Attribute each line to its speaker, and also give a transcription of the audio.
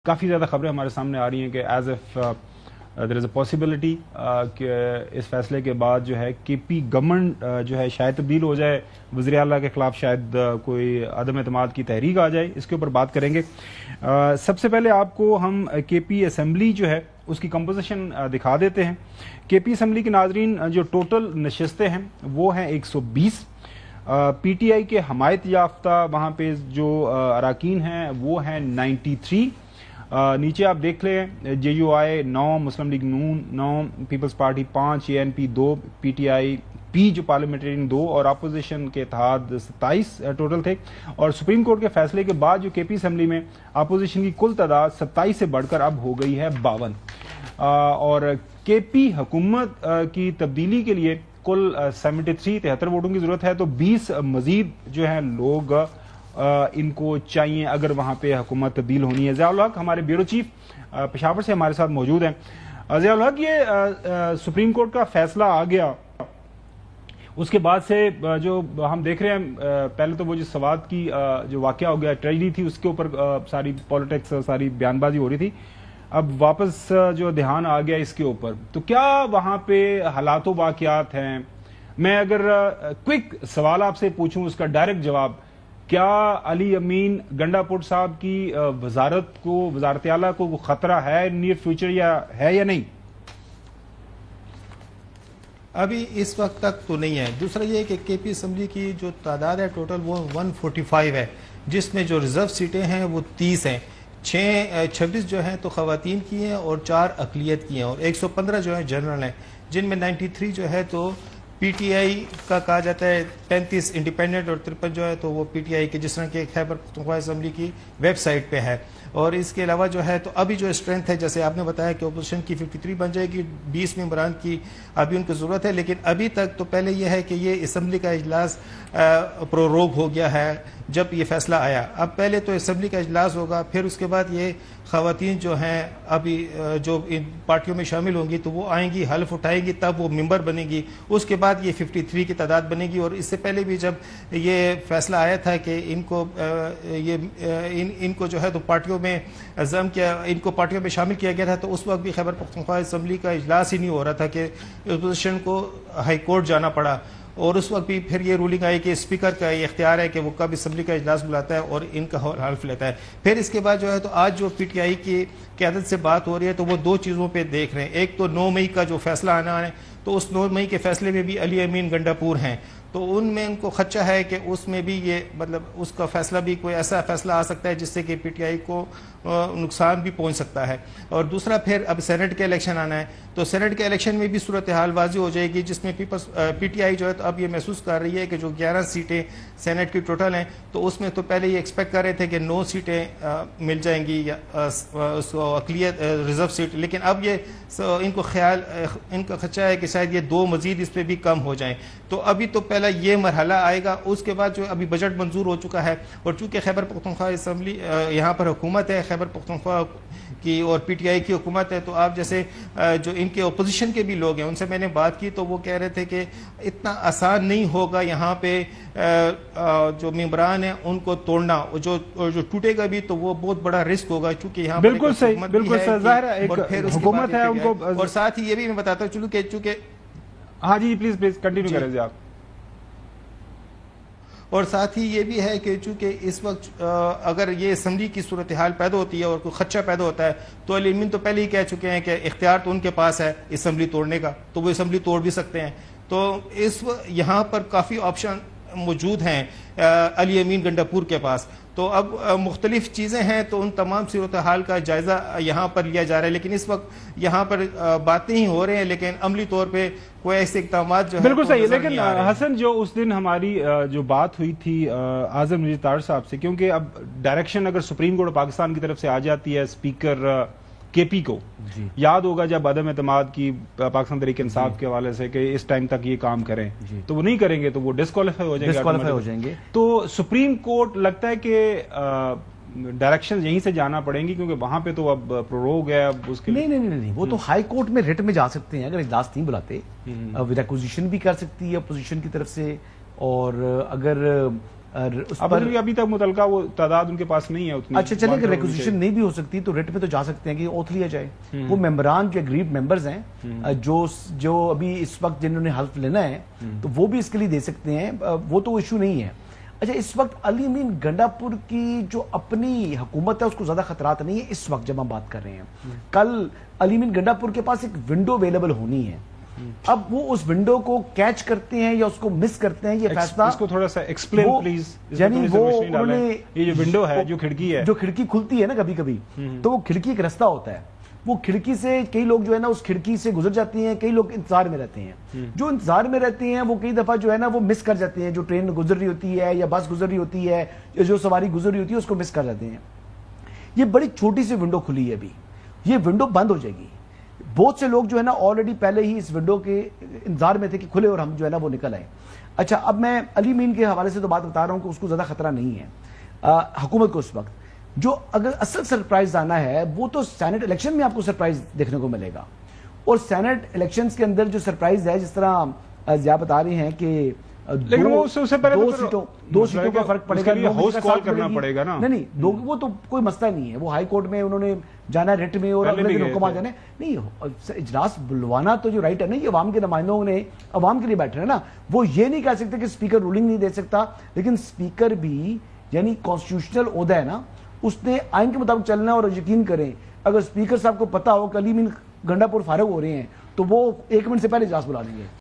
Speaker 1: کافی زیادہ خبریں ہمارے سامنے آ رہی ہیں کہ as if there is a possibility کہ اس فیصلے کے بعد جو ہے کے پی گورنمنٹ جو ہے شاید تبدیل ہو جائے، وزیر اعلیٰ کے خلاف شاید کوئی عدم اعتماد کی تحریک آ جائے. اس کے اوپر بات کریں گے. سب سے پہلے آپ کو ہم کے پی اسمبلی جو ہے اس کی کمپوزیشن دکھا دیتے ہیں. کے پی اسمبلی کے ناظرین جو ٹوٹل نشستیں ہیں وہ ہیں 120. پی ٹی آئی کے حمایت یافتہ وہاں پہ جو اراکین ہیں وہ ہیں 93. نیچے آپ دیکھ لیں J U I 9، Muslim League Noon 9، Peoples Party 5، A N P 2، P T I P جو پارلیمنٹرین 2 اور اپوزیشن کے اتحاد 27 ٹوٹل تھے. اور سپریم کورٹ کے فیصلے کے بعد جو کے پی اسمبلی میں اپوزیشن کی کل تعداد 27 سے بڑھ کر اب ہو گئی ہے 52. اور کے پی حکومت کی تبدیلی کے لیے کل 73 ووٹوں کی ضرورت ہے، تو 20 مزید جو ہیں لوگ ان کو چاہیے اگر وہاں پہ حکومت تبدیل ہونی ہے. ضیاء الحق ہمارے بیورو چیف پشاور سے ہمارے ساتھ موجود ہیں. ضیاء الحق، یہ سپریم کورٹ کا فیصلہ آ گیا، اس کے بعد سے جو ہم دیکھ رہے ہیں، پہلے تو وہ جو سوات کی جو واقعہ ہو گیا ٹریجڈی تھی، اس کے اوپر ساری پالیٹکس ساری بیان بازی ہو رہی تھی. اب واپس جو دھیان آ گیا اس کے اوپر، تو کیا وہاں پہ حالات و واقعات ہیں؟ میں اگر کوئک سوال آپ سے پوچھوں اس کا ڈائریکٹ جواب، کیا علی امین گنڈا پور صاحب کی وزارت کو، وزارت اعلیٰ کو خطرہ ہے نیئر فیوچر یا نہیں؟
Speaker 2: ابھی اس وقت تک تو نہیں ہے. دوسرا یہ کہ کے پی اسمبلی کی جو تعداد ہے ٹوٹل وہ 145 ہے، جس میں جو ریزرو سیٹیں ہیں وہ 30 ہیں. 26 جو ہیں تو خواتین کی ہیں اور 4 اقلیت کی ہیں، اور 115 جو ہیں جنرل ہیں، جن میں 93 جو ہے تو پی ٹی آئی کا کہا جاتا ہے، 35 انڈیپینڈنٹ اور 53 جو ہے تو وہ پی ٹی آئی کے، جس طرح کہ خیبر پختونخوا اسمبلی کی ویب سائٹ پہ ہے. اور اس کے علاوہ جو ہے تو ابھی جو اسٹرینتھ ہے، جیسے آپ نے بتایا کہ اپوزیشن کی 53 بن جائے گی، 20 ممبران کی ابھی ان کو ضرورت ہے. لیکن ابھی تک تو پہلے یہ ہے کہ یہ اسمبلی کا اجلاس پروروگ ہو گیا ہے جب یہ فیصلہ آیا. اب پہلے تو اسمبلی کا اجلاس ہوگا، پھر اس کے بعد یہ خواتین جو ہیں ابھی جو ان پارٹیوں میں شامل ہوں گی تو وہ آئیں گی، حلف اٹھائیں گی، تب وہ ممبر بنے گی. اس کے بعد یہ 53 کی تعداد بنے گی. اور اس سے پہلے بھی جب یہ فیصلہ آیا تھا کہ ان کو جو ہے تو پارٹیوں میں عزم کیا، ان کو پارٹیوں میں شامل کیا گیا تھا، تو اس وقت بھی خیبر پختونخوا اسمبلی کا اجلاس ہی نہیں ہو رہا تھا کہ اپوزیشن کو ہائی کورٹ جانا پڑا. اور اس وقت بھی پھر یہ رولنگ آئی کہ اسپیکر کا یہ اختیار ہے کہ وہ کب اسمبلی کا اجلاس بلاتا ہے اور ان کا حلف لیتا ہے. پھر اس کے بعد جو ہے تو آج جو پی ٹی آئی کی قیادت سے بات ہو رہی ہے تو وہ 2 چیزوں پہ دیکھ رہے ہیں. ایک تو 9 مئی کا جو فیصلہ آنا ہے، تو اس 9 مئی کے فیصلے میں بھی علی امین گنڈا پور ہیں، تو ان میں ان کو خدشہ ہے کہ اس میں بھی یہ مطلب اس کا فیصلہ بھی کوئی ایسا فیصلہ آ سکتا ہے جس سے کہ پی ٹی آئی کو نقصان بھی پہنچ سکتا ہے. اور دوسرا پھر اب سینٹ کے الیکشن آنا ہے، تو سینٹ کے الیکشن میں بھی صورتحال واضح ہو جائے گی، جس میں پی ٹی آئی جو ہے تو اب یہ محسوس کر رہی ہے کہ جو 11 سیٹیں سینٹ کی ٹوٹل ہیں، تو اس میں تو پہلے یہ ایکسپیکٹ کر رہے تھے کہ 9 سیٹیں مل جائیں گی یا اقلیت ریزرو سیٹ. لیکن اب یہ ان کا خدشہ ہے کہ شاید یہ 2 مزید اس پہ بھی کم ہو جائیں. تو ابھی تو پہلا یہ مرحلہ آئے گا. اس کے بعد جو ابھی بجٹ منظور ہو چکا ہے، اور چونکہ خیبر پختونخوا اسمبلی یہاں پر حکومت ہے، خیبر پختونخوا کی اور پی ٹی آئی کی حکومت ہے، تو آپ جیسے جو ان کے اپوزیشن کے بھی لوگ ہیں ان سے میں نے بات کی تو وہ کہہ رہے تھے کہ اتنا آسان نہیں ہوگا یہاں پہ جو ممبران ہیں ان کو توڑنا، جو ٹوٹے گا بھی تو وہ بہت بڑا رسک ہوگا، چونکہ یہاں
Speaker 1: بالکل صحیح، بالکل ظاہر ہے
Speaker 2: ایک
Speaker 1: حکومت ہے ان کو.
Speaker 2: اور ساتھ ہی یہ بھی میں بتاتا ہوں چونکہ
Speaker 1: ہاں جی پلیز کنٹینیو کریں جی آپ.
Speaker 2: اور ساتھ ہی یہ بھی ہے کہ چونکہ اس وقت اگر یہ اسمبلی کی صورتحال پیدا ہوتی ہے اور کوئی خدشہ پیدا ہوتا ہے تو علی امین تو پہلے ہی کہہ چکے ہیں کہ اختیار تو ان کے پاس ہے اسمبلی توڑنے کا، تو وہ اسمبلی توڑ بھی سکتے ہیں. تو یہاں پر کافی آپشن موجود ہیں علی امین گنڈا پور کے پاس. تو اب مختلف چیزیں ہیں، تو ان تمام صورتحال کا جائزہ یہاں پر لیا جا رہا ہے. لیکن اس وقت یہاں پر باتیں ہی ہو رہے ہیں، لیکن عملی طور پہ کوئی ایسے اقدامات جو
Speaker 1: بالکل صحیح. لیکن حسن، جو اس دن ہماری جو بات ہوئی تھی اعظم نذیر طاہر صاحب سے، کیونکہ اب ڈائریکشن اگر سپریم کورٹ پاکستان کی طرف سے آ جاتی ہے اسپیکر کے پی کو، یاد ہوگا جب عدم اعتماد کی پاکستان تحریک انصاف کے حوالے سے کہ اس ٹائم تک یہ کام کریں، تو وہ نہیں کریں گے تو وہ ڈسکوالیفائی ہو جائیں گے. تو سپریم کورٹ لگتا ہے کہ ڈائریکشن یہیں سے جانا پڑیں گی، کیونکہ وہاں پہ تو اب پروروگ ہے. اب اس کے
Speaker 3: نہیں، وہ تو ہائی کورٹ میں ریٹ میں جا سکتے ہیں اگر اجلاس نہیں بلاتے. ود ایکوزیشن بھی کر سکتی ہے اپوزیشن کی طرف سے، اور اگر
Speaker 1: ابھی تک متعلقہ وہ تعداد ان کے پاس نہیں ہے اتنی.
Speaker 3: اچھا چلیں کہ ریکوزیشن نہیں بھی ہو سکتی تو ریٹ میں تو جا سکتے ہیں کہ اوتھ لیا جائے. وہ ممبران جو اگریڈ ممبرز ہیں جو ابھی اس وقت جنہوں نے حلف لینا ہے تو وہ بھی اس کے لیے دے سکتے ہیں, وہ تو ایشو نہیں ہے. اچھا اس وقت علی امین گنڈا پور کی جو اپنی حکومت ہے اس کو زیادہ خطرات نہیں ہے اس وقت جب ہم بات کر رہے ہیں. کل علی امین گنڈا پور کے پاس ایک ونڈو اویلیبل ہونی ہے. اب وہ اس ونڈو کو کیچ کرتے ہیں یا اس کو مس کرتے ہیں, یہ فیصلہ
Speaker 1: اس کو تھوڑا سا ایکسپلین پلیز.
Speaker 3: یعنی وہ انہوں نے
Speaker 1: یہ جو ونڈو ہے جو کھڑکی ہے,
Speaker 3: جو کھڑکی کھلتی ہے نا کبھی کبھی, تو وہ کھڑکی ایک رستہ ہوتا ہے. وہ کھڑکی سے کئی لوگ جو ہے نا اس کھڑکی سے گزر جاتے ہیں, کئی لوگ انتظار میں رہتے ہیں. جو انتظار میں رہتے ہیں وہ کئی دفعہ جو ہے نا وہ مس کر جاتے ہیں, جو ٹرین گزر رہی ہوتی ہے یا بس گزر رہی ہوتی ہے یا جو سواری گزر رہی ہوتی ہے اس کو مس کر جاتے ہیں. یہ بڑی چھوٹی سی ونڈو کھلی ہے, ابھی یہ ونڈو بند ہو جائے گی. بہت سے لوگ جو ہے نا آلریڈی پہلے ہی اس ونڈو کے انتظار میں تھے کہ کھلے اور ہم جو ہے نا وہ نکل آئے. اچھا اب میں علی امین کے حوالے سے تو بات بتا رہا ہوں کہ اس کو زیادہ خطرہ نہیں ہے حکومت کو اس وقت. جو اگر اصل سرپرائز آنا ہے وہ تو سینٹ الیکشن میں آپ کو سرپرائز دیکھنے کو ملے گا. اور سینٹ الیکشنز کے اندر جو سرپرائز ہے, جس طرح ضیاء بتا رہے ہیں کہ دو سیٹوں کا فرق پڑے گا,
Speaker 1: ہاؤس کال کرنا پڑے گا نا.
Speaker 3: نہیں وہ تو کوئی مسئلہ نہیں ہے, وہ ہائی کورٹ میں انہوں نے جانا ریٹ میں اور اگلے دن حکم آ جانے. نہیں اجلاس بلوانا تو جو رائٹ ہے نا یہ عوام کے نمائندوں نے عوام کے لیے بیٹھے ہیں نا. وہ یہ نہیں کہہ سکتے کہ اسپیکر رولنگ نہیں دے سکتا, لیکن اسپیکر بھی یعنی کانسٹیٹیوشنل عہدہ ہے نا, اس نے آئین کے مطابق چلنا ہے. اور یقین کریں اگر اسپیکر صاحب کو پتا ہو کہ علی امین گنڈا پور فارغ ہو رہے ہیں تو وہ 1 منٹ سے پہلے اجلاس بلا لیں گے.